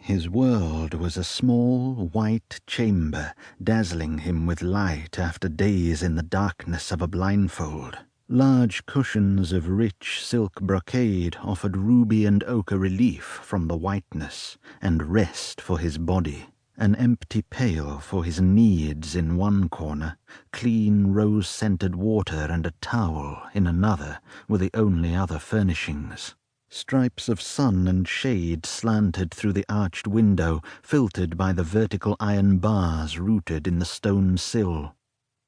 His world was a small, white chamber, dazzling him with light after days in the darkness of a blindfold. Large cushions of rich silk brocade offered ruby and ochre relief from the whiteness, and rest for his body. An empty pail for his needs in one corner, clean rose-scented water and a towel in another were the only other furnishings. Stripes of sun and shade slanted through the arched window, filtered by the vertical iron bars rooted in the stone sill.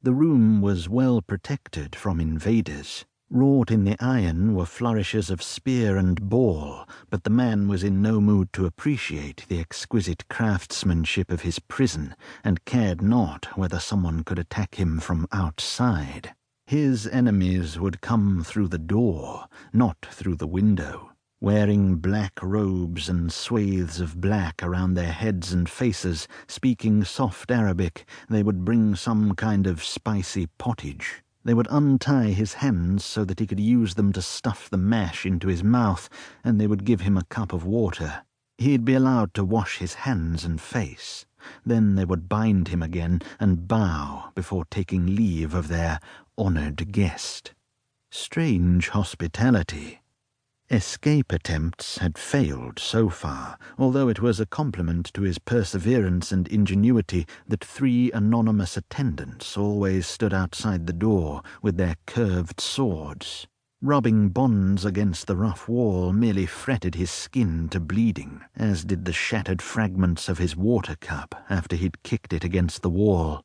The room was well protected from invaders. Wrought in the iron were flourishes of spear and ball, but the man was in no mood to appreciate the exquisite craftsmanship of his prison, and cared not whether someone could attack him from outside. His enemies would come through the door, not through the window. Wearing black robes and swathes of black around their heads and faces, speaking soft Arabic, they would bring some kind of spicy pottage. They would untie his hands so that he could use them to stuff the mash into his mouth, and they would give him a cup of water. He'd be allowed to wash his hands and face. Then they would bind him again and bow before taking leave of their honored guest. Strange hospitality. Escape attempts had failed so far, although it was a compliment to his perseverance and ingenuity that 3 anonymous attendants always stood outside the door with their curved swords. Rubbing bonds against the rough wall merely fretted his skin to bleeding, as did the shattered fragments of his water cup after he'd kicked it against the wall.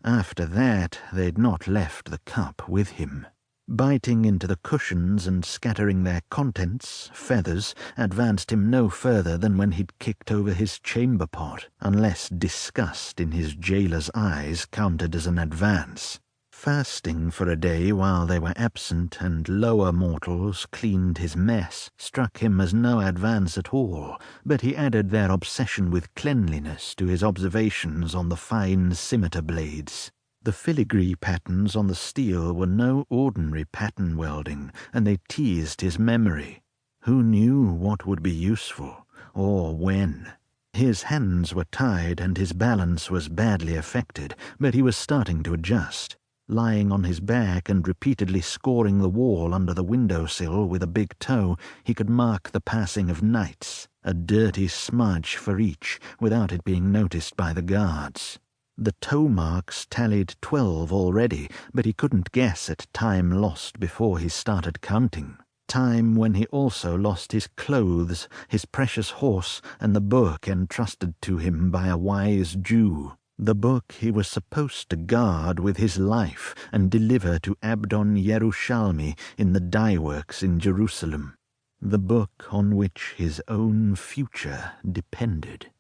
After that, they'd not left the cup with him. Biting into the cushions and scattering their contents, feathers, advanced him no further than when he'd kicked over his chamber pot, unless disgust in his jailer's eyes counted as an advance. Fasting for a day while they were absent and lower mortals cleaned his mess struck him as no advance at all, but he added their obsession with cleanliness to his observations on the fine scimitar blades. The filigree patterns on the steel were no ordinary pattern welding, and they teased his memory. Who knew what would be useful, or when? His hands were tied and his balance was badly affected, but he was starting to adjust. Lying on his back and repeatedly scoring the wall under the windowsill with a big toe, he could mark the passing of knights, a dirty smudge for each, without it being noticed by the guards. The toe marks tallied 12 already, but he couldn't guess at time lost before he started counting. Time when he also lost his clothes, his precious horse, and the book entrusted to him by a wise Jew. The book he was supposed to guard with his life and deliver to Abdon Yerushalmi in the dye-works in Jerusalem. The book on which his own future depended.